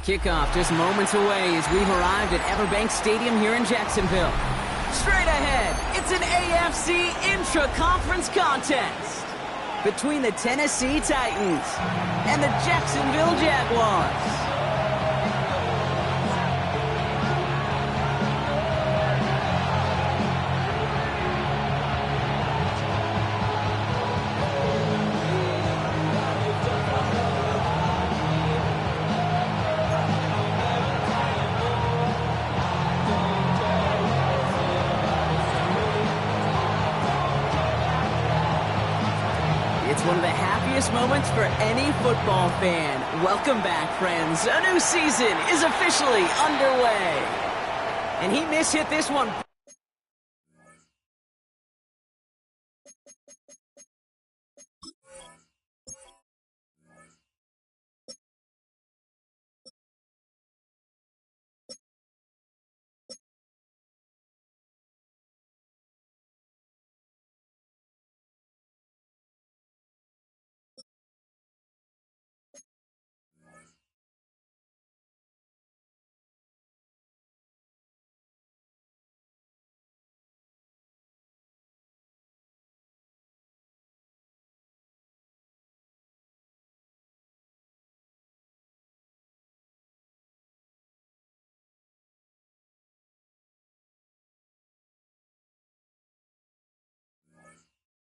Kickoff just moments away as we've arrived at Everbank Stadium here in Jacksonville. Straight ahead, it's an AFC intra-conference contest between the Tennessee Titans and the Jacksonville Jaguars. It's one of the happiest moments for any football fan. Welcome back, friends. A new season is officially underway. And he mishit this one.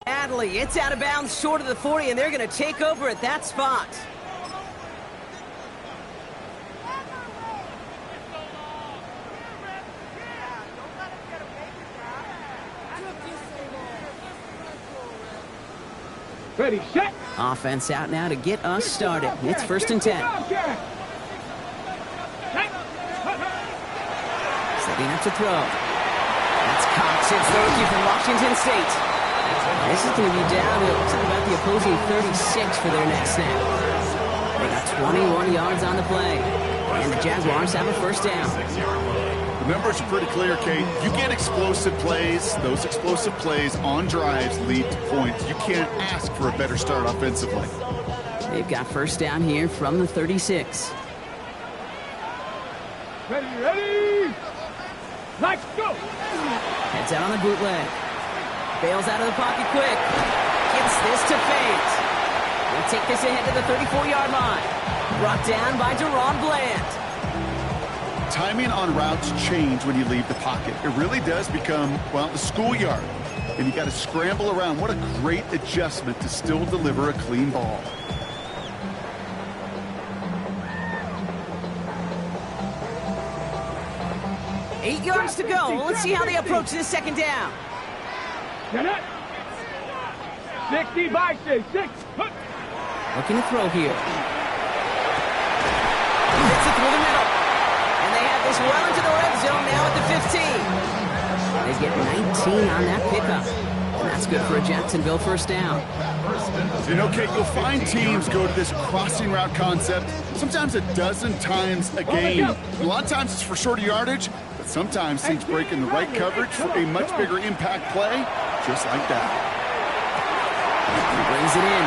Adley, it's out of bounds short of the 40, and they're going to take over at that spot. Ready, set. Offense out now to get us started. It's 1st and 10. Setting up to throw. That's Cox. It's the rookie from Washington State. This is going to be down to about the opposing 36 for their next snap. They got 21 yards on the play. And the Jaguars have a 1st down. The numbers are pretty clear, Kate. You get explosive plays. Those explosive plays on drives lead to points. You can't ask for a better start offensively. They've got 1st down here from the 36. Ready. Let's go. Heads out on the bootleg. Bails out of the pocket quick. Gets this to Fate. They'll take this ahead to the 34-yard line. Brought down by Deron Bland. Timing on routes change when you leave the pocket. It really does become, well, the schoolyard. And you got to scramble around. What a great adjustment to still deliver a clean ball. Eight yards to go. Let's see how they approach this 2nd down. 60 by 6. Looking to throw here. Hits it through the middle. And they have this well into the red zone now at the 15. They get 19 on that pickup. And that's good for a Jacksonville 1st down. You know, Kate, you'll find teams go to this crossing route concept sometimes a dozen times a game. A lot of times it's for shorter yardage, but sometimes teams break in the right coverage for a much bigger impact play, just like that. He brings it in,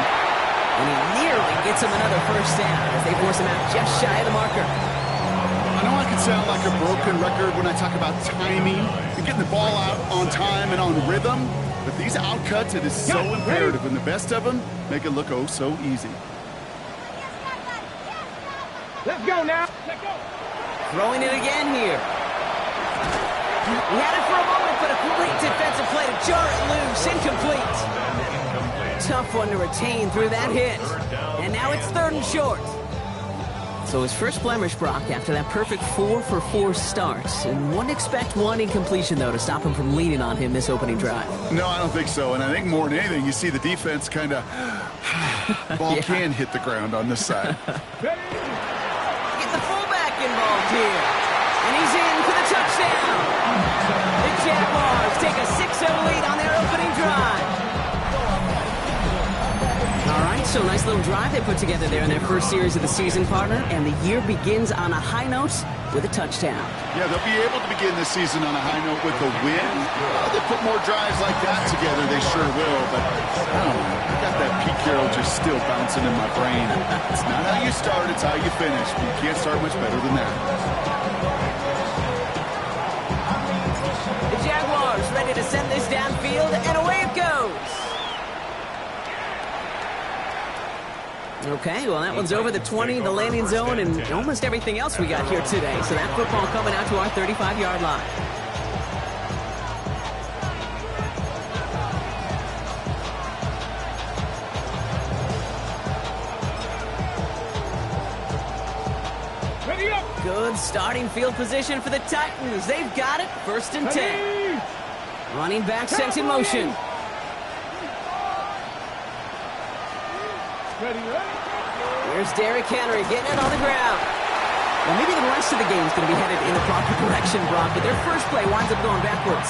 and he nearly gets him another 1st down as they force him out just shy of the marker. I know I can sound like a broken record when I talk about timing and getting the ball out on time and on rhythm, but these outcuts, it is so imperative, and the best of them make it look oh so easy. Let's go now. Let's go. Throwing it again here. He had it for a moment, but a great defensive play to jar it loose. Incomplete. Tough one to retain through that hit. And now it's 3rd and short. So his first blemish, Brock, after that perfect 4 for 4 start. And wouldn't expect one incompletion, though, to stop him from leaning on him this opening drive. No, I don't think so. And I think more than anything, you see the defense kind of ball can hit the ground on this side. Get the fullback involved here. And he's in for the touchdown. The Jaguars take a 6-0 lead on their opening drive. All right, so nice little drive they put together there in their first series of the season, partner. And the year begins on a high note with a touchdown. Yeah, they'll be able to begin this season on a high note with a win. They put more drives like that together, they sure will. But I don't know, I got that Pete Carroll just still bouncing in my brain. It's not how you start, it's how you finish. But you can't start much better than that. The Jaguars ready to send this downfield, and away it goes. Okay, well, that one's over the 20, the landing zone, and almost everything else we got here today. So that football coming out to our 35-yard line. Ready up. Good starting field position for the Titans. They've got it, 1st and 10. Ready. Running back sent in motion. Ready, ready. Here's Derrick Henry getting it on the ground. Well, maybe the rest of the game is going to be headed in the proper direction, Brock, but their first play winds up going backwards.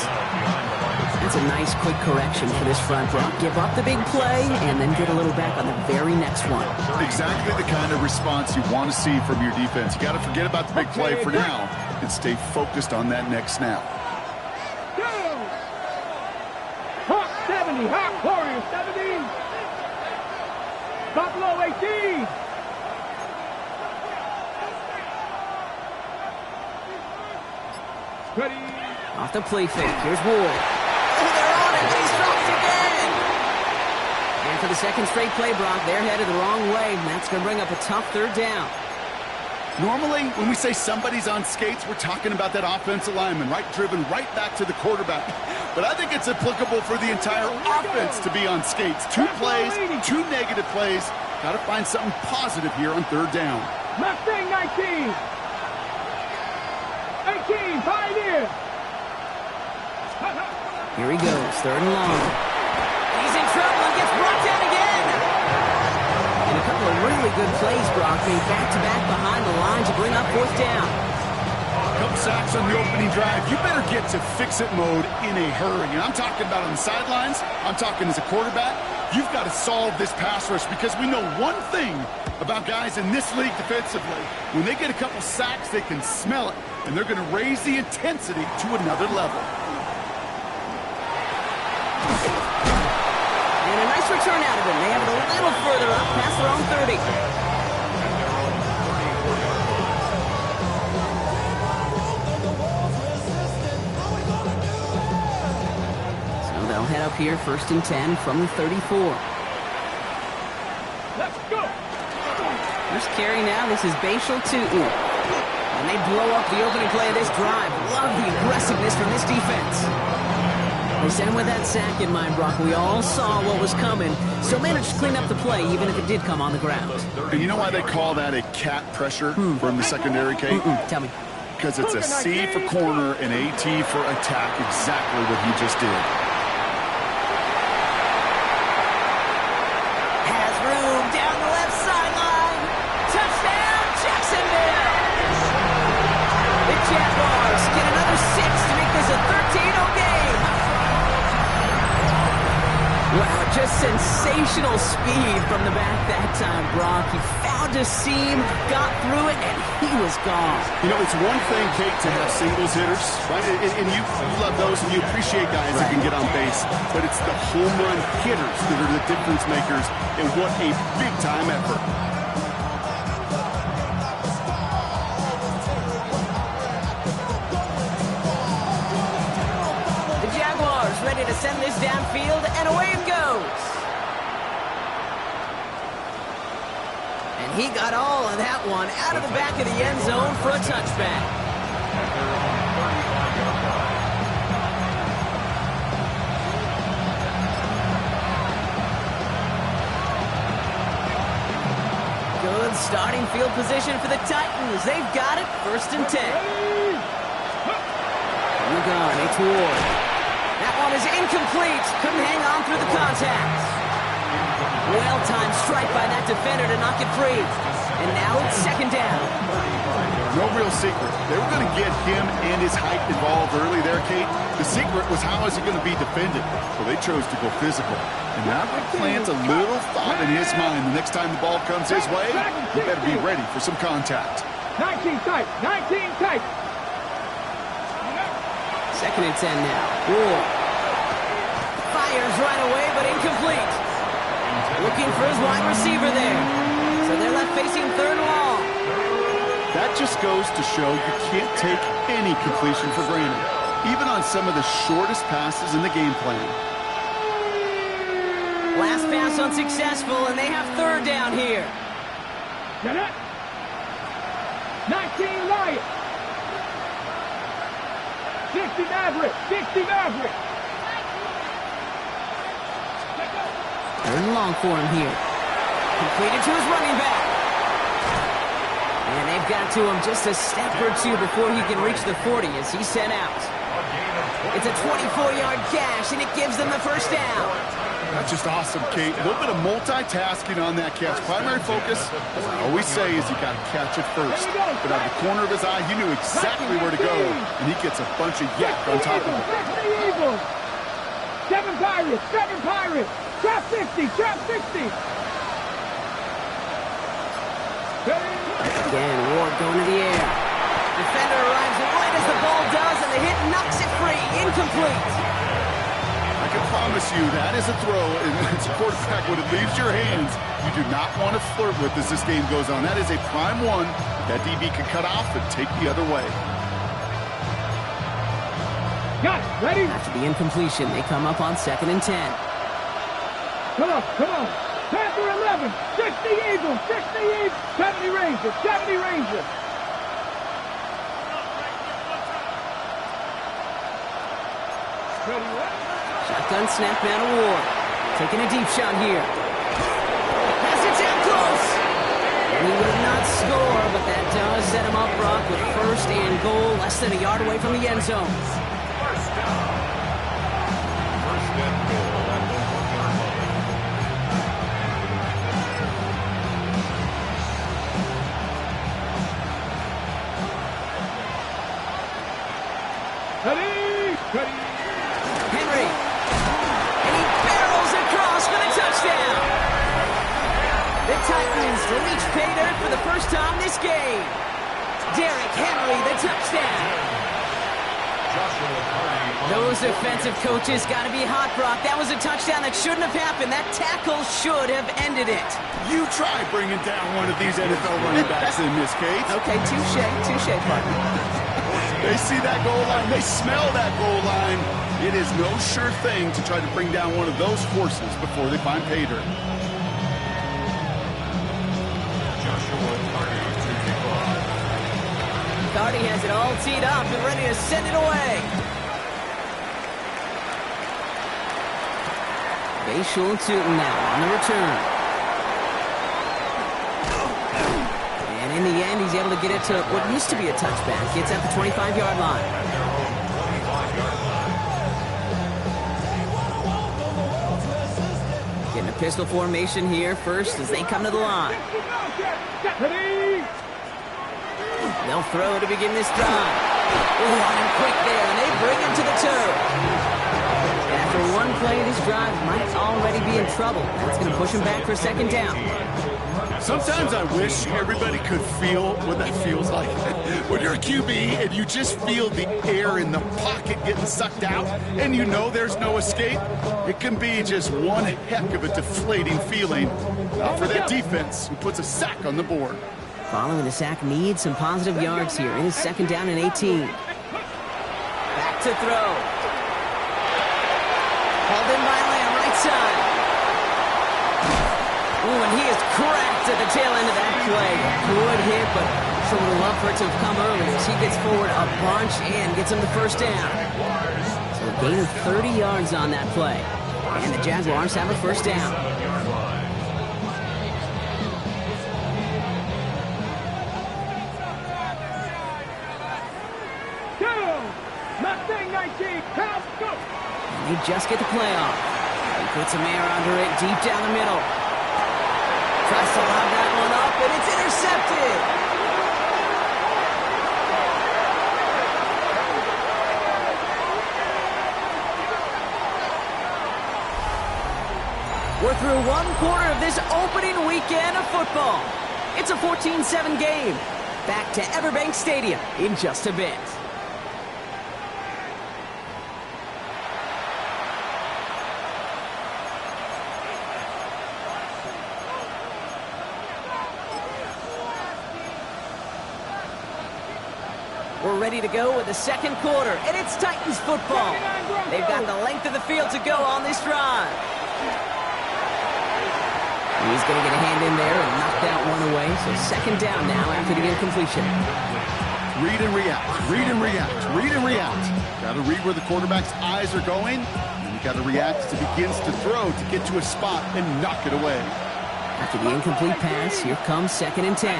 That's a nice, quick correction for this front, Brock. Give up the big play and then get a little back on the very next one. Exactly the kind of response you want to see from your defense. You got to forget about the big play for now and stay focused on that next snap. Go. Hawk 70, Hawk Warrior 70. Buffalo 18. Ready. Off the play fake. Here's Ward. Oh, they're on it. He's dropped again. And for the second straight play, Brock, they're headed the wrong way. And that's going to bring up a tough 3rd down. Normally, when we say somebody's on skates, we're talking about that offensive lineman, right? Driven right back to the quarterback. But I think it's applicable for the entire offense to be on skates. 2 plays, 2 negative plays. Got to find something positive here on 3rd down. Mustang 19. 18, Pioneer. Here he goes, 3rd and long. He's in trouble and gets brought down again. And a couple of really good plays, Brock, being back-to-back behind the line to bring up 4th down. Couple sacks on the opening drive. You better get to fix-it mode in a hurry. And I'm talking about on the sidelines. I'm talking as a quarterback. You've got to solve this pass rush because we know one thing about guys in this league defensively. When they get a couple sacks, they can smell it, and they're going to raise the intensity to another level. And a nice return out of him. They have it a little further up past their own 30. They'll head up here, 1st and 10 from the 34. Let's go. First carry now, this is Bashal Tutin. And they blow up the opening play of this drive. Love the aggressiveness from this defense. They sent him with that sack in mind, Brock. We all saw what was coming. Still managed to clean up the play, even if it did come on the ground. And you know why they call that a cat pressure from the secondary, Kate? Tell me. Because it's a C for corner and a T for attack, exactly what he just did. Jaguars get another 6 to make this a 13-0 game. Wow, just sensational speed from the back that time, Brock. He found a seam, got through it, and he was gone. You know, it's one thing, Kate, to have singles hitters, right? And you love those, and you appreciate guys that can get on base. But it's the home run hitters that are the difference makers, and what a big-time effort. Ready to send this downfield, and away it goes. And he got all of that one out of the back of the end zone for a touchback. Good starting field position for the Titans. They've got it, 1st and 10. We're gone, it's Ward. That one is incomplete. Couldn't hang on through the contact. Well-timed strike by that defender to knock it free. And now it's 2nd down. No real secret. They were going to get him and his height involved early there, Kate. The secret was how is he going to be defended? Well, they chose to go physical. And now that plants a little thought in his mind. The next time the ball comes his way, he better be ready for some contact. 19 tight. 19 tight. 2nd and 10 now. Ward fires right away, but incomplete. Looking for his wide receiver there. So they're left facing 3rd and long. That just goes to show you can't take any completion for granted, even on some of the shortest passes in the game plan. Last pass unsuccessful, and they have 3rd down here. Get it. 19 Lions. 60 Maverick. 60 Maverick. 3rd and long for him here. Completed to his running back. And they've got to him just a step or two before he can reach the 40 as he's sent out. It's a 24-yard gash, and it gives them the 1st down. That's just awesome, Kate. A little bit of multitasking on that catch. Primary focus, as I always say, is you got to catch it first. But out of the corner of his eye, he knew exactly where to go, and he gets a bunch of yak on top of it. 60 Eagles. 7 Pirates. 7 Pirates. Trap 60. Trap 60. Again, Ward going to the air. Defender arrives right as the ball does, and the hit knocks it free. Incomplete. I can promise you that is a throw, and it's a quarterback when it leaves your hands, you do not want to flirt with as this game goes on. That is a prime one that DB can cut off and take the other way. Got it. Ready? After the incompletion, they come up on 2nd and 10. Come on. Come on. Panther 11. 60 Eagles. 60 Eagles. 70 Rangers. 70 Rangers. Shotgun snap man of Ward. Taking a deep shot here. Pass it down close. And he will not score, but that does set him up, Brock, with 1st and goal, less than a yard away from the end zone. First and goal at the 1-yard line. Ready? Ready? Henry. And he barrels across for the touchdown. The Titans reach pay dirt for the first time this game. Derrick Henry, the touchdown. Those defensive coaches got to be hot, Brock. That was a touchdown that shouldn't have happened. That tackle should have ended it. You try bringing down one of these NFL running backs in this case. Okay, touche, partner. They see that goal line. They smell that goal line. It is no sure thing to try to bring down one of those horses before they find pay dirt. Cardi has it all teed up and ready to send it away. Bayshul and Tootin now on the return. And in the end, he's able to get it to what used to be a touchback. Gets at the 25-yard line. Getting a pistol formation here first as they come to the line. They'll throw to begin this drive. Oh, and quick there, and they bring him to the turf. And after one play, this drive might already be in trouble. That's going to push him back for 2nd down. Sometimes I wish everybody could feel what that feels like. When you're a QB and you just feel the air in the pocket getting sucked out and you know there's no escape, it can be just one heck of a deflating feeling for that defense who puts a sack on the board. Following the sack needs some positive yards here. It is 2nd down and 18. Back to throw. Hauled in by Lamb, right side. Ooh, and he is cracked at the tail end of that play. Good hit, but sure would love for it to have come early as he gets forward a bunch and gets him the 1st down. So a gain of 30 yards on that play. And the Jaguars have a 1st down. They just get the play off. He puts some air under it, deep down the middle. Tries to lob that one up, and it's intercepted. We're through 1 quarter of this opening weekend of football. It's a 14-7 game. back to Everbank Stadium in just a bit. We're ready to go with the second quarter, and it's Titans football. They've got the length of the field to go on this drive. He's going to get a hand in there and knock that one away. So second down now after the incompletion. Read and react, read and react, read and react. Got to read where the quarterback's eyes are going, and you got to react as he begins to throw to get to a spot and knock it away. After the incomplete pass, here comes 2nd and 10.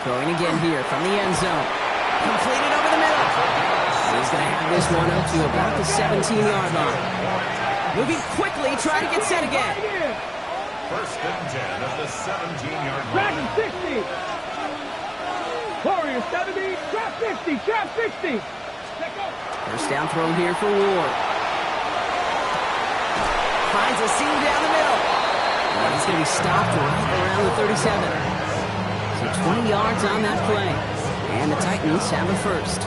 Throwing again here from the end zone. Completed over the middle. He's going to have this one up to about the 17-yard line. Moving quickly, trying to get set again. 1st and 10 at the 17-yard line. Dragon 60. Warrior 70. Trap 50. Trap 60. First down throw here for Ward. Finds a seam down the middle. And he's going to be stopped right around the 37. So 20 yards on that play. And the Titans have a first.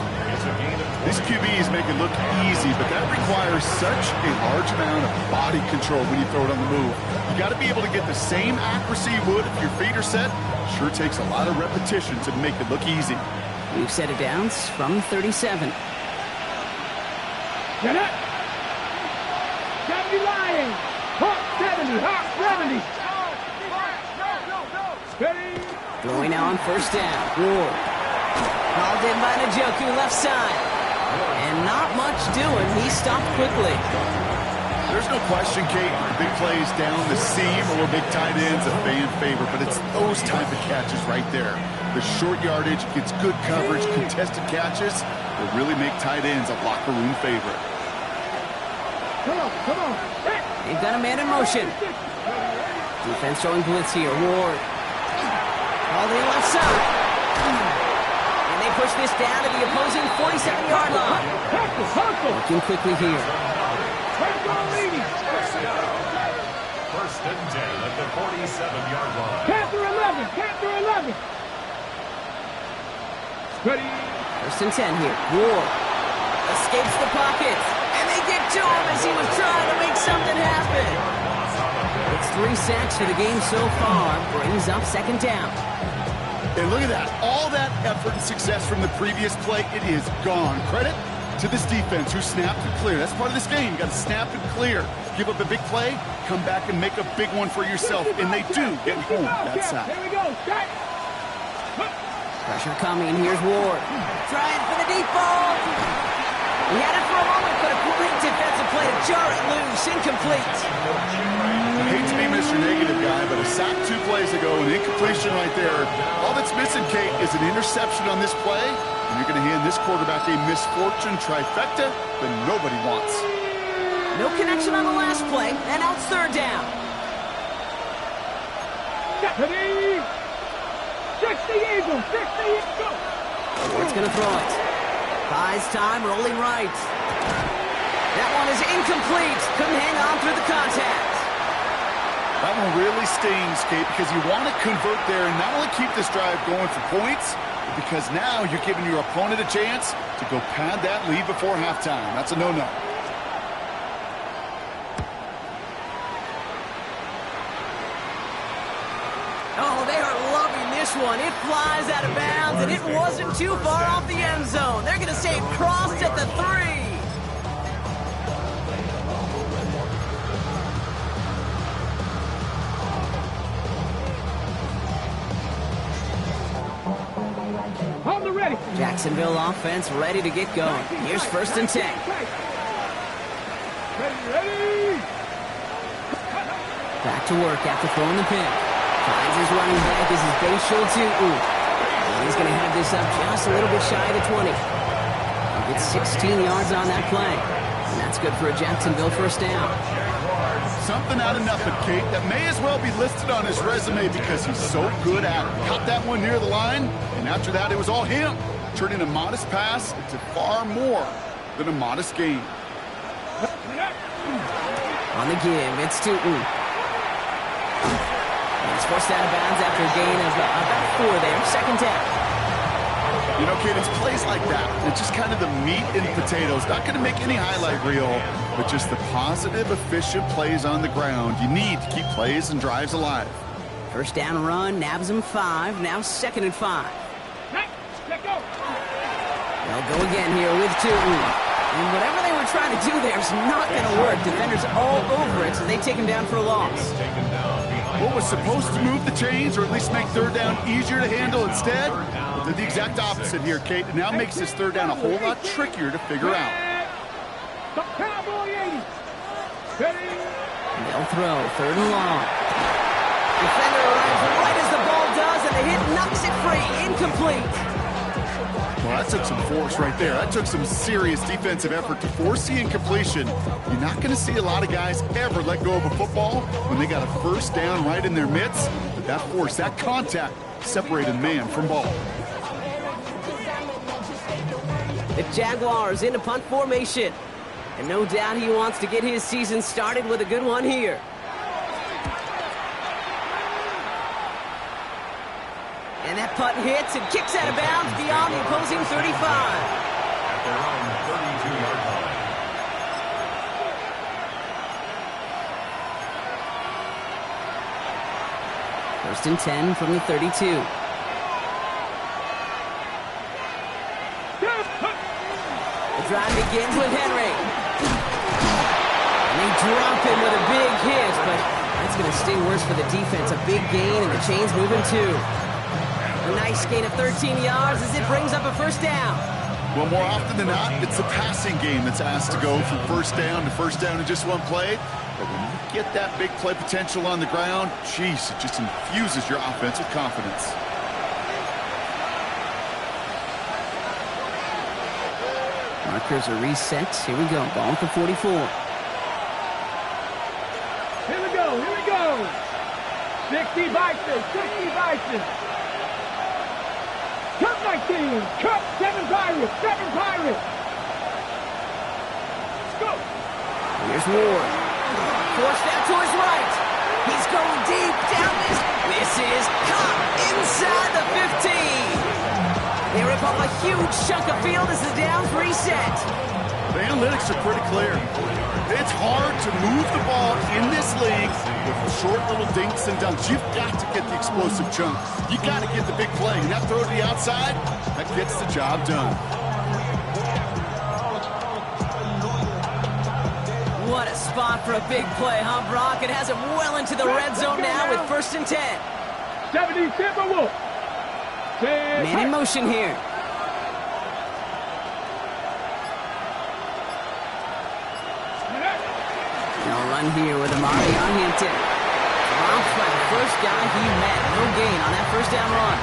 These QBs make it look easy, but that requires such a large amount of body control when you throw it on the move. You got to be able to get the same accuracy you would if your feet are set. Sure takes a lot of repetition to make it look easy. We've set it down from 37. Get up. 70 Lions. Hawk 70. Hawk 70. Ready. Throwing now on first down. Ward. Called in by Njoku, left side. And not much doing. He stopped quickly. There's no question, Kate, big plays down the seam or big tight ends a fan favorite, but it's those type of catches right there. The short yardage gets good coverage, contested catches that really make tight ends a locker room favorite. Come on, come on. They've got a man in motion. Defense showing blitz here. Ward. Called in left side. And they push this down to the opposing 47-yard line. Working quickly here. 1st and 10 at the 47-yard line. Panther 11. Panther 11. Ready. 1st and 10 here. Ward escapes the pocket. And they get to him as he was trying to make something happen. It's 3 sacks for the game so far. Brings up 2nd down. And look at that. All that effort and success from the previous play, it is gone. Credit to this defense who snapped and cleared. That's part of this game. You got to snap and clear. Give up a big play, come back and make a big one for yourself. And they do get home that sack. Here we go. Start. Pressure coming. Here's Ward. Trying for the deep ball. He had it for a moment, but a great defensive play to jar it loose. Incomplete. I hate to be Mr. Negative guy, but a sack 2 plays ago, an incompletion right there. All that's missing, Kate, is an interception on this play, and you're going to hand this quarterback a misfortune trifecta that nobody wants. No connection on the last play, and now it's 3rd down. Ready. 60 Eagles. 60 Eagles. Ward's going to throw it. Buys time, rolling right. That one is incomplete. Couldn't hang on through the contact. That one really stings, Kate, because you want to convert there and not only keep this drive going for points, but because now you're giving your opponent a chance to go pad that lead before halftime. That's a no-no. Oh, they are loving this one. It flies out of bounds, and it wasn't too far off the end zone. They're going to say it crossed at the 3. On the ready. Jacksonville offense ready to get going. Here's 1st and 10. Ready. Back to work after throwing the pick. Finds his running back as his base show to. And he's going to have this up just a little bit shy of the 20. He gets 16 yards on that play. And that's good for a Jacksonville first down. Something out of nothing, Kate, that may as well be listed on his resume because he's so good at it. Caught that one near the line, and after that, it was all him. Turning a modest pass into far more than a modest gain. On the give, it's Tootin. He's forced out of bounds after a gain of about 4 there. Second down. You know, kid, it's plays like that. It's just kind of the meat and potatoes. Not going to make any highlight reel, but just the positive, efficient plays on the ground. You need to keep plays and drives alive. First down run, nabs him 5. Now 2nd and 5. Let go. They'll go again here with 2. And whatever they were trying to do there is not going to work. Defenders all over it, so they take him down for a loss. What was supposed to move the chains, or at least make third down easier to handle instead, did the exact opposite here, Kate. It now makes this third down a whole lot trickier to figure out. The Cowboy 80. Ready. They'll throw 3rd and long. Defender arrives right as the ball does, and the hit knocks it free. Incomplete. Well, that took some force right there. That took some serious defensive effort to force the incompletion. You're not going to see a lot of guys ever let go of a football when they got a first down right in their midst. But that force, that contact, separated man from ball. The Jaguars into punt formation. And no doubt he wants to get his season started with a good one here. And that punt hits and kicks out of bounds beyond the opposing 35. At their own 32-yard line. First and 10 from the 32. The drive begins with Henry. And they drop him with a big hit, but that's going to sting worse for the defense. A big gain, and the chain's moving too. A nice gain of 13 yards as it brings up a first down. Well, more often than not, it's the passing game that's asked to go from first down to first down in just one play. But when you get that big play potential on the ground, geez, it just infuses your offense with confidence. Markers are reset. Here we go. Ball at the 44. Here we go. Here we go. 60 Bison. 60 Bison. Cut 19. Cut 7 Pirates. 7 Pirates. Let's go. Here's Ward. Forced out to his right. He's going deep down this. This is caught inside the 15. They rip off a huge chunk of field as the downs reset. The analytics are pretty clear. It's hard to move the ball in this league with short little dinks and dunks. You've got to get the explosive chunk. You got to get the big play. And that throw to the outside, that gets the job done. What a spot for a big play, huh, Brock? It has him well into the red zone now with 1st and 10. 70 Timberwolves. Man in motion here. They'll run here with Amari on Hampton. Drops by the first guy he met. No gain on that first down run.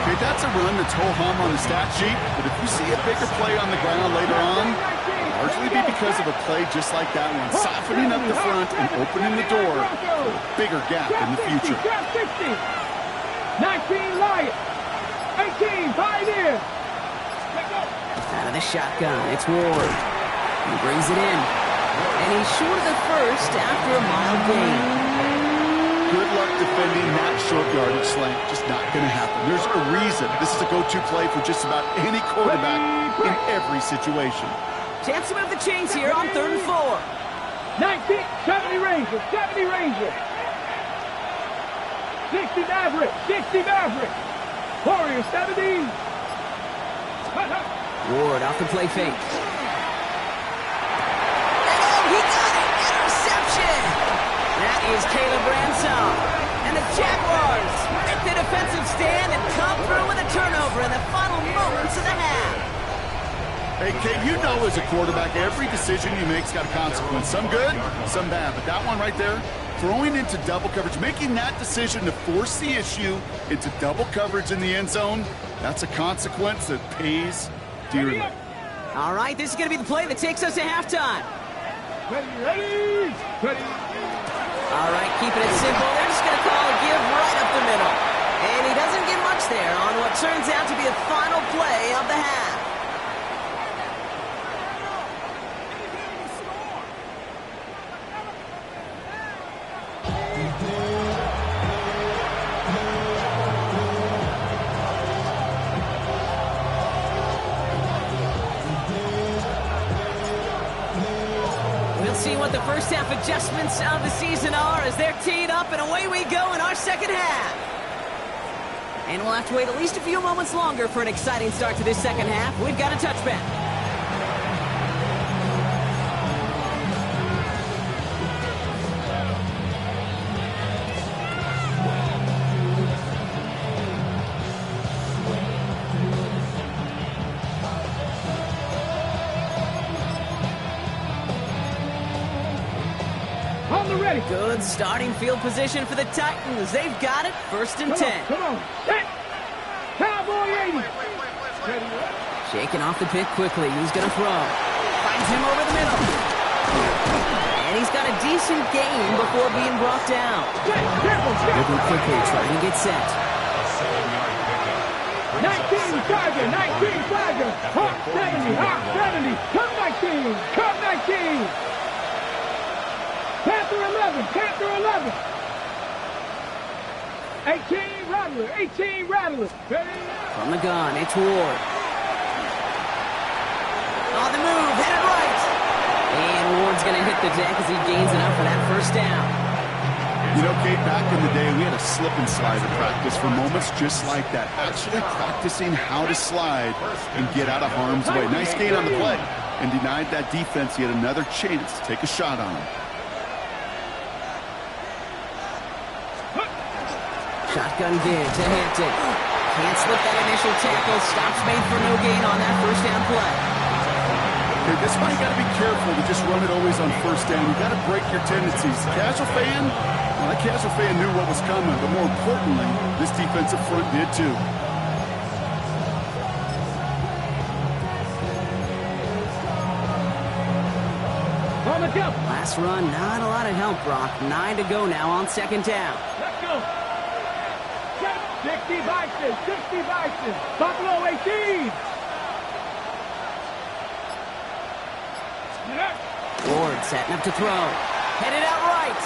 Okay, that's a run that's ho-hum on the stat sheet, but if you see a bigger play on the ground later on, it'll largely be because of a play just like that one, softening up the front and opening the door for a bigger gap in the future. 19 Lions. 18 Pioneers. Out of the shotgun, it's Ward. He brings it in. And he's short of the first after a mild gain. Good luck defending that short yardage slant. Just not going to happen. There's a reason this is a go-to play for just about any quarterback in every situation. Chance to move the chains here on 3rd and 4. 19, 70 Rangers, 70 Rangers. 60 Mavericks, 60 Mavericks. Warriors, 70. Ward off the play fake. And he got it! Interception! That is Caleb Ransom. And the Jaguars make the defensive stand and come through with a turnover in the final moments of the half. Hey, Kate, you know as a quarterback, every decision you make's got a consequence. Some good, some bad. But that one right there, throwing into double coverage, making that decision to force the issue into double coverage in the end zone, that's a consequence that pays dearly. All right, this is going to be the play that takes us to halftime. Ready. All right, keeping it simple. They're just going to call a give right up the middle. And he doesn't get much there on what turns out to be the final play of the half. see what the first half adjustments of the season are as they're teed up, and away we go in our second half. And we'll have to wait at least a few moments longer for an exciting start to this second half. We've got a touchback. Good starting field position for the Titans. They've got it. First and 10. Come on. Set. Cowboy 80. Shaking off the pick quickly. He's going to throw. Finds him over the middle. And he's got a decent gain before being brought down. Moving quickly, trying to get set. 19 Tiger. 19 Tiger. Hawk 70. Hawk 70. Come 19. Come 19. Panther 11, Panther 11. 18 Rattler, 18 Rattler. From the gun, it's Ward. On the move, headed right. And Ward's going to hit the deck as he gains enough for that first down. You know, Kate, back in the day, we had a slip and slide at practice for moments just like that. Actually practicing how to slide and get out of harm's way. Nice gain on the play. And denied that defense yet another chance to take a shot on him. Shotgun bid to Hampton. Can't slip that initial tackle. Stops made for no gain on that first down play. Okay, this one you got to be careful to just run it always on first down. You got to break your tendencies. Casual fan, well, that casual fan knew what was coming, but more importantly, this defensive front did too. On the jump. Last run, not a lot of help, Brock. 9 to go now on second down. Let's go. 60 Bison, 60 Bison. Buffalo 18. Ward setting up to throw. Headed out right.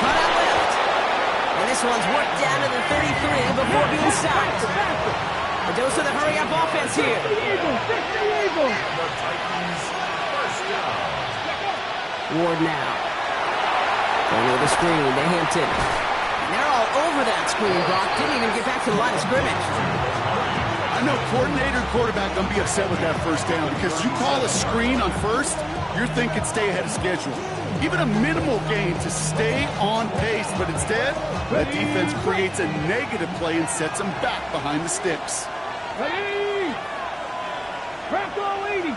Cut out left. And this one's worked down to the 33 before being stopped. A dose of the hurry-up offense here. 60 Eagles, 60 Eagles. The Titans, first down. Ward now. Going over the screen to Hampton. And they're all over that screen, Brock. Didn't even get back to the line of scrimmage. I know coordinator and quarterback don't be upset with that first down because you call a screen on first, you're thinking stay ahead of schedule. Even a minimal gain to stay on pace, but instead, that defense creates a negative play and sets them back behind the sticks. Ready. Bronco 80.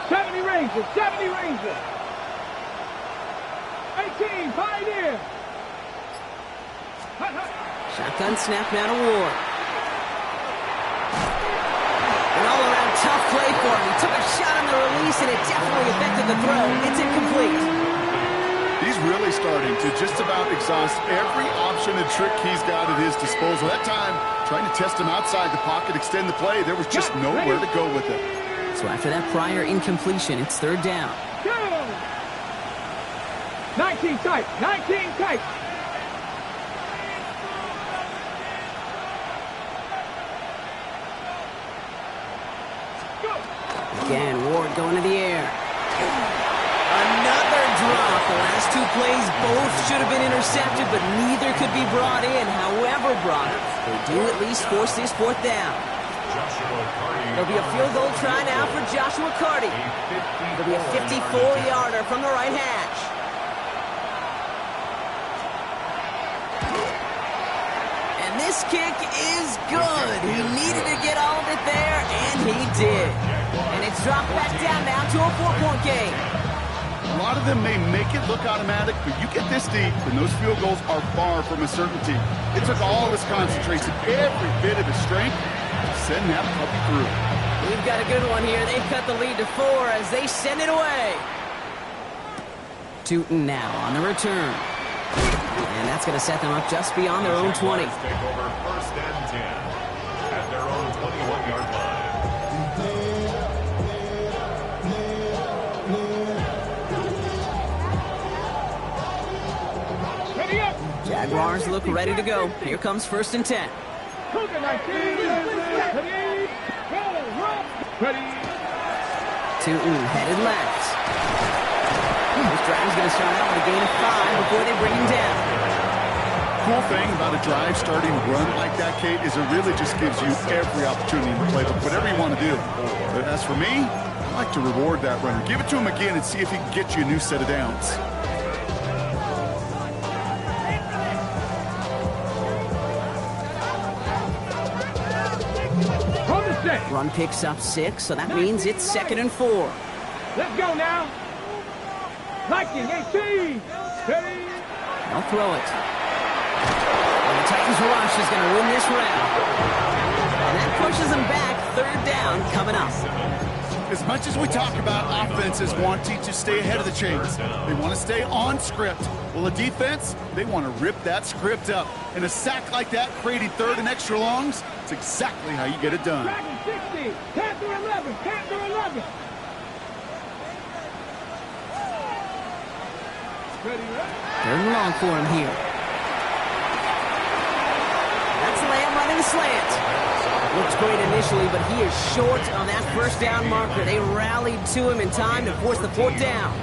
70 Rangers, 70 Rangers. 18 Pioneer. Hut, hut. Shotgun snap now to Ward. An all-around tough play for him. He took a shot on the release, and it definitely affected the throw. It's incomplete. He's really starting to just about exhaust every option and trick he's got at his disposal. That time, trying to test him outside the pocket, extend the play, there was just nowhere to go with it. So after that prior incompletion, it's third down. Go! 19 tight, 19 tight. Again, Ward going to the air. Another drop. The last two plays both should have been intercepted, but neither could be brought in. However, Brock, they do at least force this fourth down. There'll be a field goal try now for Joshua Carty. There'll be a 54-yarder from the right hash. And this kick is good. He needed to get all of it there, and he did. And it's dropped back down now to a 4-point game. A lot of them may make it look automatic, but you get this deep, and those field goals are far from a certainty. It took all his concentration, every bit of his strength, to send that puppy through. We've got a good one here. They've cut the lead to 4 as they send it away. Tootin now on the return. And that's going to set them up just beyond their own 20. Take over first and 10 at their own 21-yard line. Jaguars look ready to go. Here comes first and 10. Cougar 19. Ready. Go. Ready. Tootin headed left. This drive's going to start out with a gain of 5 before they bring him down. Cool thing about a drive starting run like that, Kate, is it really just gives you every opportunity to play whatever you want to do. But as for me, I like to reward that runner. Give it to him again and see if he can get you a new set of downs. Run picks up 6, so that means it's 2nd and 4. Let's go now. Liking 18. Ready. They'll throw it. And the Titans rush is going to win this round. And that pushes them back. 3rd down coming up. As much as we talk about offenses wanting to stay ahead of the chains, they want to stay on script. Well, a defense, they want to rip that script up. And a sack like that, creating 3rd and extra longs, it's exactly how you get it done. Dragon 60. Panther 11. Panther 11. Ready. 3rd and long for him here. That's Lamb running the slant. Looks great initially, but he is short on that 1st down marker. They rallied to him in time to force the 4th down.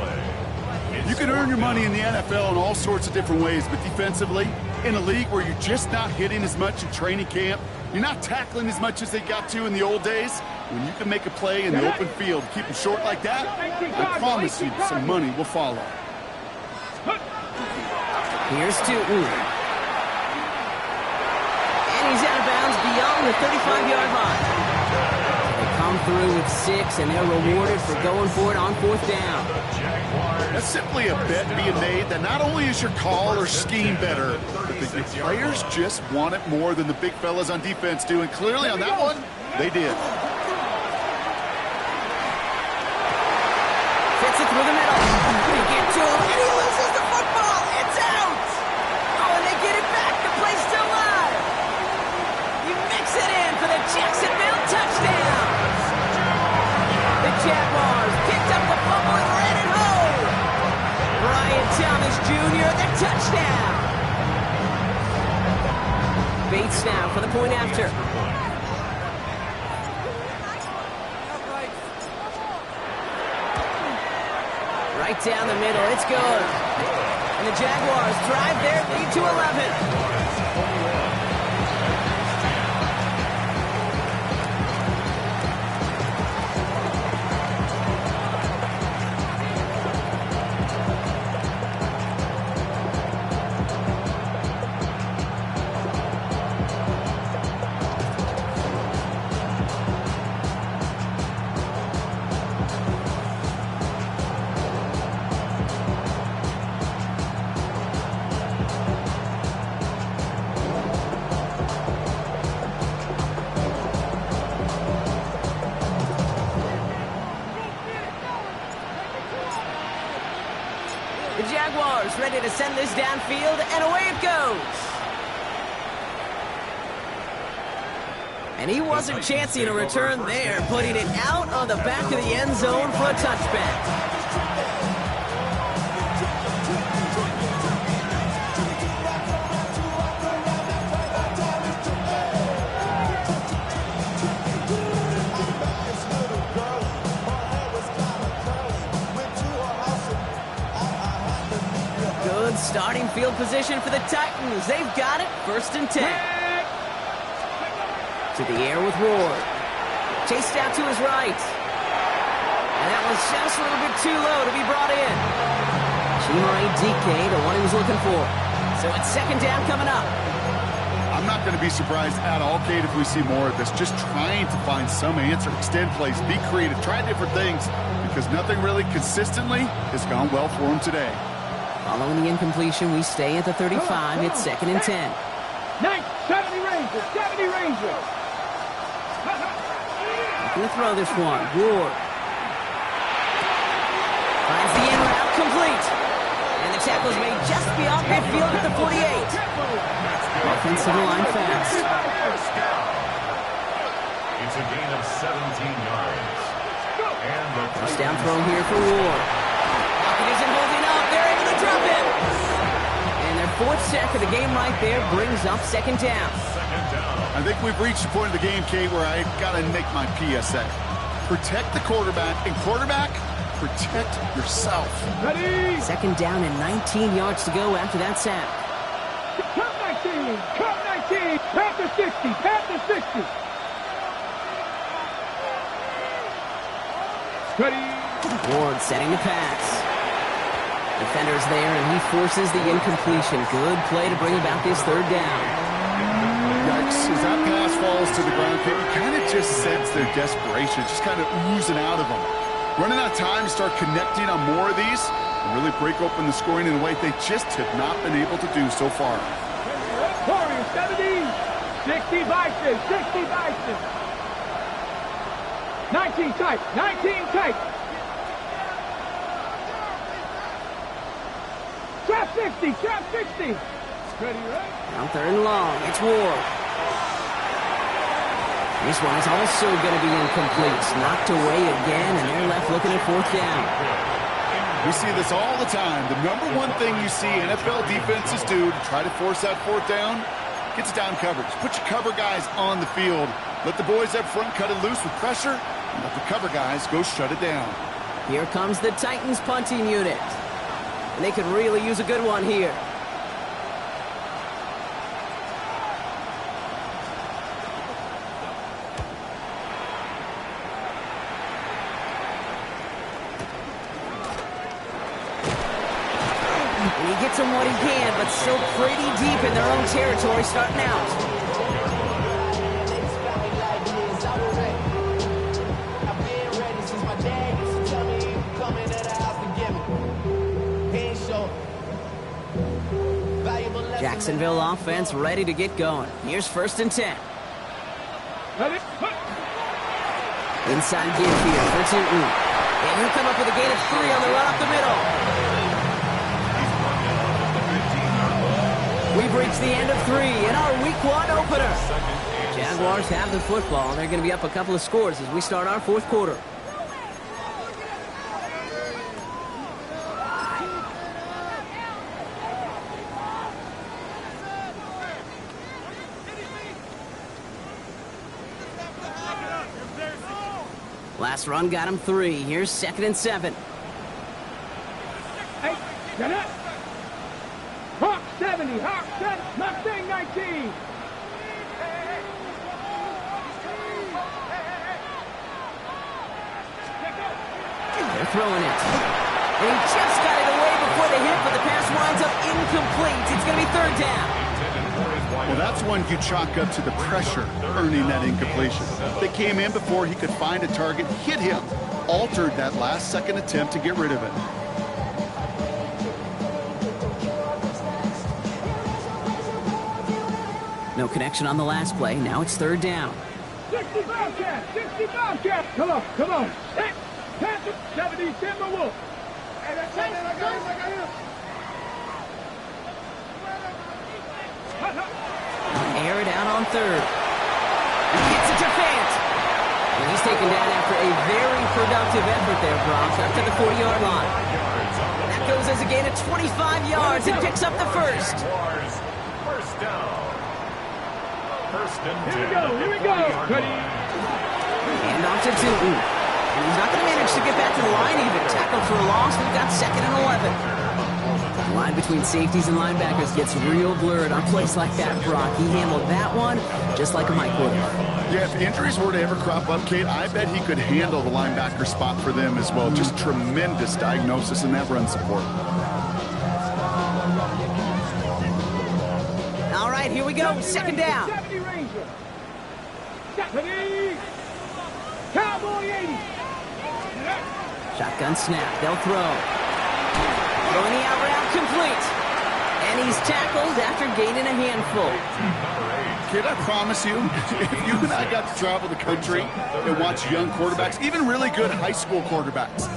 You can earn your money in the NFL in all sorts of different ways, but defensively, in a league where you're just not hitting as much in training camp, you're not tackling as much as they got to in the old days, when you can make a play in the open field, keep them short like that, I promise you some money will follow. Here's Tootin. And he's out of bounds beyond the 35-yard line. They come through with 6, and they're rewarded for going for it on 4th down. That's simply a bet being made that not only is your call or scheme better, but that your players just want it more than the big fellas on defense do. And clearly on that one, they did. Fits it through the middle. They get to him, and he loses the football. It's out. Oh, and they get it back. The play's still live. You mix it in for the Jacksonville touchdown. The Jaguars picked up the fumble and ran it home. Brian Thomas Jr., the touchdown. Bates now for the point after. Right down the middle, it's good. And the Jaguars drive their lead to 11. The Jaguars ready to send this downfield, and away it goes. And he wasn't chancing a return there, putting it out on the back of the end zone for a touchback. Starting field position for the Titans. They've got it. 1st and 10. To the air with Ward. Chased out to his right. And that was just a little bit too low to be brought in. Chimere Dike, the one he was looking for. So it's 2nd down coming up. I'm not going to be surprised at all, Kate, if we see more of this. Just trying to find some answer, extend plays, be creative, try different things, because nothing really consistently has gone well for him today. Following the incompletion, we stay at the 35. It's 2nd and 10. 70 Rangers, 70 Rangers. Looking to throw this one. Ward. Finds the in route complete. And the tackle's made just beyond midfield at the 48. Offensive line fast. It's a gain of 17 yards. And the First down throw here for Ward. Pocket isn't holding up. They're able to drop him. And their 4th sack of the game right there brings up 2nd down. I think we've reached the point of the game, Kate, where I got to make my PSA. Protect the quarterback, and quarterback, protect yourself. Ready? Second down and 19 yards to go after that sack. Cut 19, cut 19, pat the 60, pat the 60. Ready? Ward setting the pass. Defender's there, and he forces the incompletion. Good play to bring about this third down. Yikes, as that pass falls to the ground, you kind of just sense their desperation, just kind of oozing out of them. Running out of time to start connecting on more of these and really break open the scoring in a way they just have not been able to do so far. Warriors 70, 60 Bison, 60 Bison. 19 tight, 19 tight. Trap 60, trap 60. Ready, right? Now third and long. It's Ward. This one is also going to be incomplete. Knocked away again, and they're left looking at fourth down. We see this all the time. The number one thing you see NFL defenses do to try to force that fourth down, gets down coverage. Put your cover guys on the field. Let the boys up front cut it loose with pressure, and let the cover guys go shut it down. Here comes the Titans punting unit. And they could really use a good one here. He gets him what he can, but still pretty deep in their own territory starting out. Jacksonville offense ready to get going. Here's first and 10. Inside give here for Tootin. And he'll come up with a gain of 3 on the run up the middle. We've reached the end of 3 in our Week 1 opener. Jaguars have the football. They're going to be up a couple of scores as we start our fourth quarter. Last run got him 3. Here's second and 7. Hey, get it. Hawk 70, Hawk 7, Mustang 19. They're throwing it. And he just got it away before the hit, but the pass winds up incomplete. It's going to be third down. Well, that's one you chalk up to the pressure earning that incompletion. They came in before he could find a target, hit him, altered that last-second attempt to get rid of it. No connection on the last play. Now it's third down. 60 Bobcat, 60 Bobcat. Come on, come on. Hey, pass it, 70 Timberwolf. Hey, that's it, I got him. Air it out on third. He gets it to Fant. And he's taken down after a very productive effort there, Brock, up to the 40-yard line. That goes as a gain of 25 yards and picks up the first. First down. First and 10. Here we go. Ready? And off to Tootin. And he's not going to manage to get back to the line even. Tackled for a loss. We've got second and 11. The line between safeties and linebackers gets real blurred on plays like that, Brock. He handled that one just like a Mike would. Yeah, if injuries were to ever crop up, Kate, I bet he could handle the linebacker spot for them as well. Just tremendous diagnosis in that run support. All right, here we go. Second down. 70 Ranger. 70. Cowboy 80. Shotgun snap. They'll throw. Throwing the out route complete. And he's tackled after gaining a handful. Kid, I promise you, if you and I got to travel the country and watch young quarterbacks, even really good high school quarterbacks,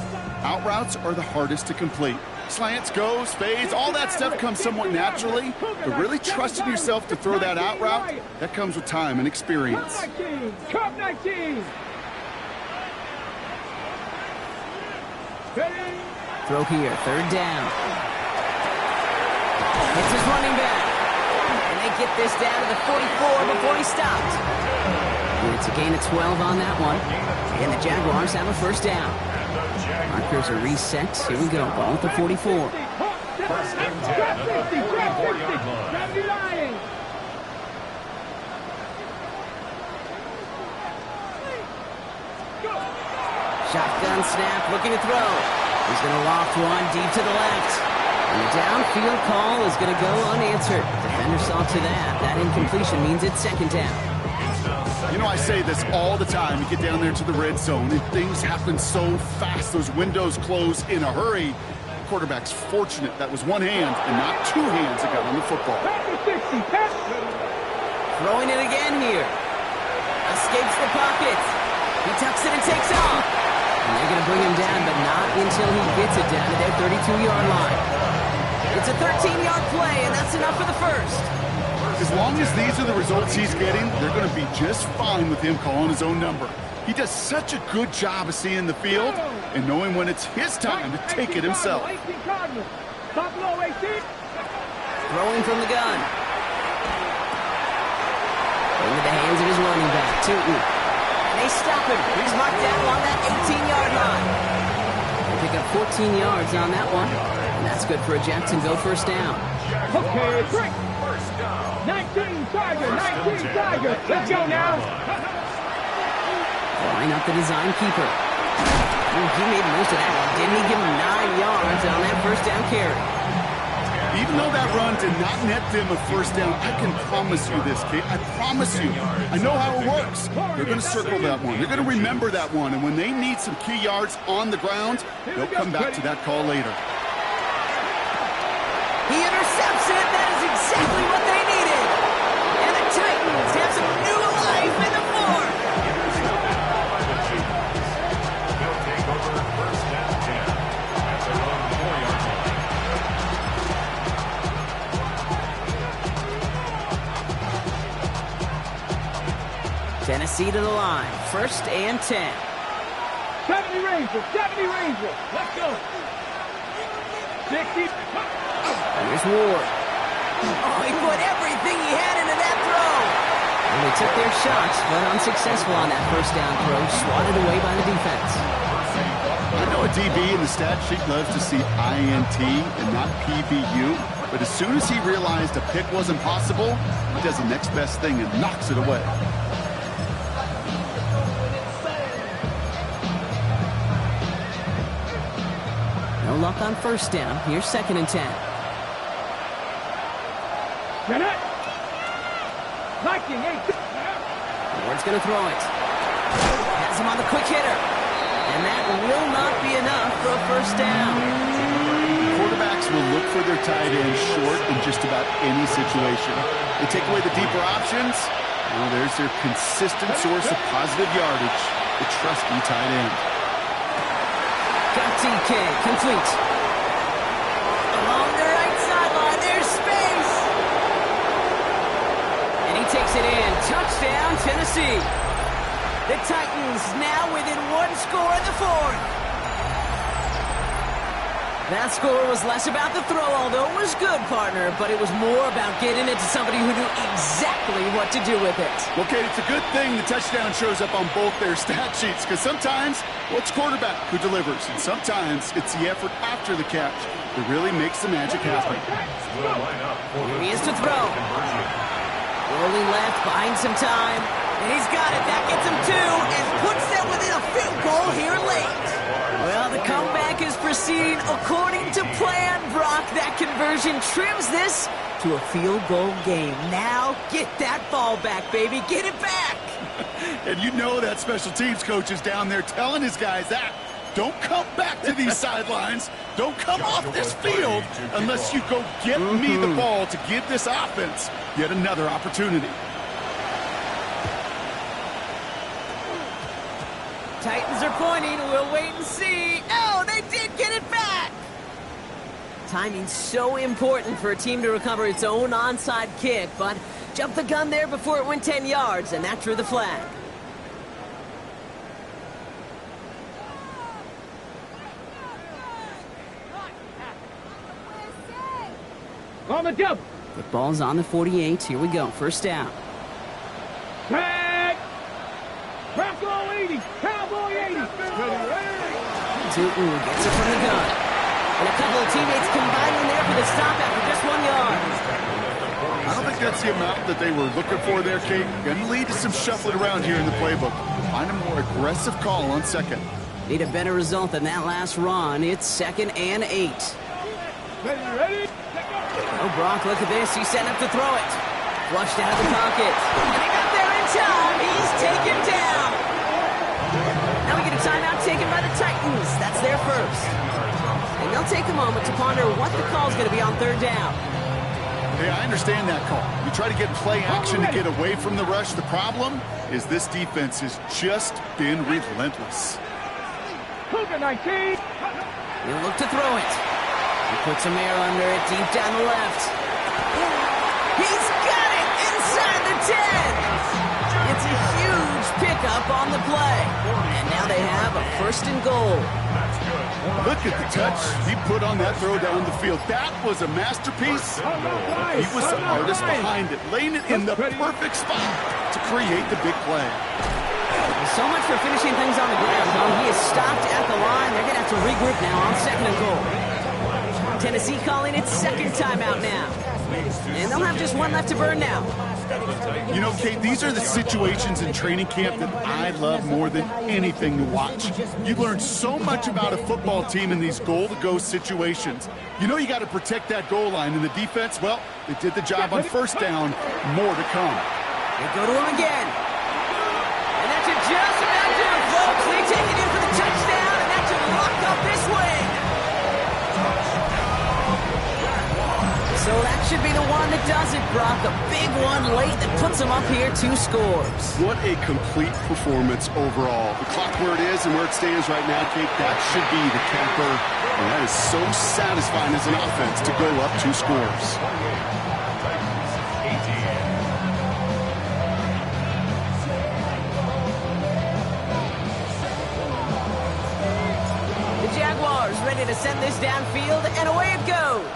out routes are the hardest to complete. Slants, goes, fades, all that stuff comes somewhat naturally, but really trusting yourself to throw that out route, that comes with time and experience. Cup 19. Cup 19. Ready? Throw here, third down. It's his running back. And they get this down to the 44 before he stopped. It's a gain of 12 on that one. And the Jaguars have a first down. Markers are reset. Here we go. Ball at the 44. First and 10 at the 44-yard line. Shotgun snap, looking to throw. He's going to loft one deep to the left. And the downfield call is going to go unanswered. Defender saw to that. That incompletion means it's second down. You know, I say this all the time. You get down there to the red zone, and things happen so fast. Those windows close in a hurry. The quarterback's fortunate that was one hand and not two hands that got on the football. Throwing it again here. Escapes the pocket. He tucks it and takes off. And they're going to bring him down, but not until he gets it down to their 32-yard line. It's a 13-yard play, and that's enough for the first. As long as these are the results he's getting, they're going to be just fine with him calling his own number. He does such a good job of seeing the field and knowing when it's his time to take it himself. Throwing from the gun. Into the hands of his running back, Tootin. And they stop him. He's marked down along that 18-yard line. They pick up 14 yards on that one. And that's good for a Jacksonville first down. Okay, break. 19 Tiger, 19 Tiger. Let's go now. Line up the design keeper. Ooh, he made most of that one. Didn't he give him 9 yards on that first down carry? Even though that run did not net them a first down, I can promise you this, Kate. I promise you. I know how it works. They're going to circle that one. They're going to remember that one. And when they need some key yards on the ground, they'll come back to that call later. He intercepts it. That is exactly what they needed. And the Titans have some new life in the fourth. They'll take over first and 10 at their own 4-yard line. Tennessee to the line. First and 10. 70 Rangers, 70 Rangers. Let's go. 60. Here's Ward. Oh, he put everything he had into that throw. And they took their shots, but unsuccessful on that first down throw. Swatted away by the defense. I know a DB in the stat sheet loves to see INT and not PBU, but as soon as he realized a pick wasn't possible, he does the next best thing and knocks it away. No luck on first down. Here's second and 10. Ward's going to throw it. Has him on the quick hitter. And that will not be enough for a first down. Quarterbacks will look for their tight end short in just about any situation. They take away the deeper options. Well, there's their consistent source of positive yardage, the trusty tight end. Got TK, complete. Along the right sideline, there's space. And he takes it in. Touchdown, Tennessee. The Titans now within one score in the fourth. That score was less about the throw, although it was good, partner, but it was more about getting it to somebody who knew exactly what to do with it. Well, Kate, it's a good thing the touchdown shows up on both their stat sheets, because sometimes, well, it's quarterback who delivers, and sometimes it's the effort after the catch that really makes the magic happen. Here he is to throw. Rolling left, buying some time, and he's got it. That gets him two, and puts them within a field goal here late. Well, the comeback is proceeding according to plan, Brock. That conversion trims this to a field goal game. Now, get that ball back, baby. Get it back. And you know that special teams coach is down there telling his guys that. Don't come back to these sidelines. Don't come off this field unless you go get me the ball to give this offense yet another opportunity. Titans are pointing. We'll wait and see. Oh, they did get it back. Timing's so important for a team to recover its own onside kick, but jumped the gun there before it went 10 yards, and that drew the flag. On the double. The ball's on the 48. Here we go. First down. Tag. Cowboy 80. Cowboy 80. Tootin gets it from the gun. And a couple of teammates combining there for the stop after just 1 yard. I don't think that's the amount that they were looking for there, Kate. Going to lead to some shuffling around here in the playbook. Find a more aggressive call on second. Need a better result than that last run. It's 2nd and 8. Ready? Oh, Brock, look at this. He's setting up to throw it. Flushed out of the pocket. And he got there in time. He's taken down. Now we get a timeout taken by the Titans. That's their first. And they'll take a moment to ponder what the call's going to be on 3rd down. Hey, I understand that call. You try to get play action to get away from the rush. The problem is this defense has just been relentless. Cougar 19. He'll look to throw it. He puts some air under it deep down the left. He's got it inside the 10. It's a huge pickup on the play. And now they have a 1st and goal. Look at the touch he put on that throw down the field. That was a masterpiece. He was the artist behind it, laying it in the perfect spot to create the big play. So much for finishing things on the ground, though. He is stopped at the line. They're going to have to regroup now on 2nd and goal. Tennessee calling its 2nd timeout now. And they'll have just 1 left to burn now. You know, Kate, these are the situations in training camp that I love more than anything to watch. You learn so much about a football team in these goal-to-go situations. You know you got to protect that goal line, and the defense, well, they did the job on 1st down. More to come. They go to him again. And that should just about do it, folks. They take it in for the touchdown, and that should lock up this win. So that should be the one that does it, Brock. A big one late that puts them up here 2 scores. What a complete performance overall. The clock where it is and where it stands right now, Kate, that should be the capper. And that is so satisfying as an offense to go up 2 scores. The Jaguars ready to send this downfield, and away it goes.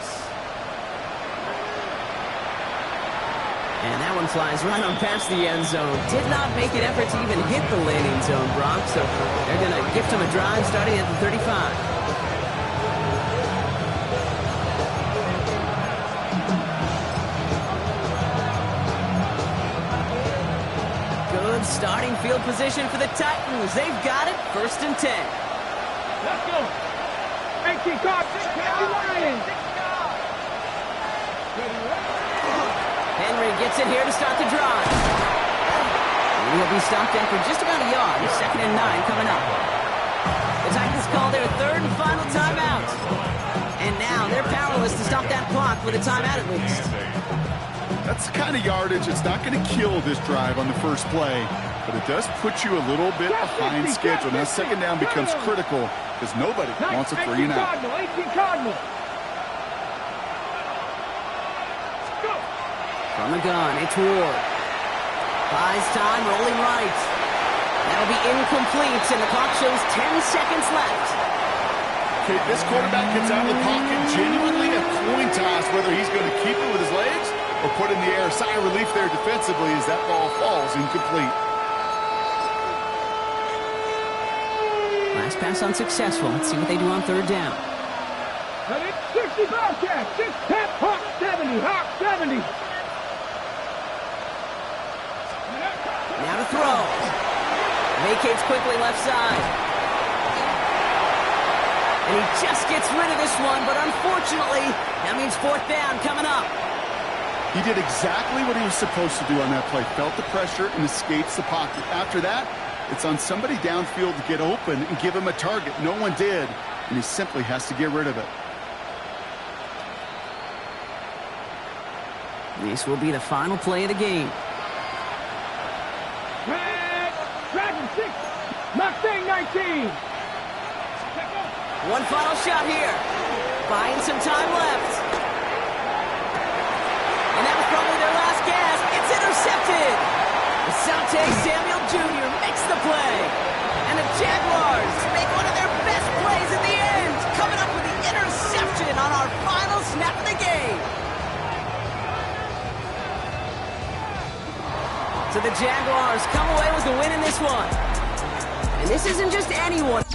And that one flies right on past the end zone. Did not make an effort to even hit the landing zone, Brock. So they're going to gift him a drive starting at the 35. Good starting field position for the Titans. They've got it. 1st and 10. Let's go. 18 cards. Lions. Henry gets it here to start the drive. And he'll be stopped after just about a yard. 2nd and 9 coming up. The Titans call their 3rd and final timeout. And now they're powerless to stop that clock with a timeout at least. That's the kind of yardage. It's not going to kill this drive on the first play, but it does put you a little bit behind schedule. Now 2nd down becomes critical because nobody wants a 3 and out. 18 Cardinal. From the gun, it's Ward. Buys time, rolling right. That'll be incomplete, and the clock shows 10 seconds left. Okay, this quarterback gets out of the pocket, genuinely a coin toss, whether he's going to keep it with his legs or put it in the air. Sigh of relief there defensively as that ball falls incomplete. Last pass unsuccessful. Let's see what they do on 3rd down. 60 Bobcat. 6 Pep Hawk 70. Hawk 70. Now to throw. Vacates quickly left side. And he just gets rid of this one, but unfortunately, that means 4th down coming up. He did exactly what he was supposed to do on that play. Felt the pressure and escapes the pocket. After that, it's on somebody downfield to get open and give him a target. No one did, and he simply has to get rid of it. This will be the final play of the game. Dragon 6. Mustang 19. One final shot here. Buying some time left. And that was probably their last gasp. It's intercepted. Asante Samuel Jr. makes the play. And the Jaguars make one of their best plays in the end, coming up with the interception on our final snap of the game. So the Jaguars come away with the win in this one. And this isn't just anyone.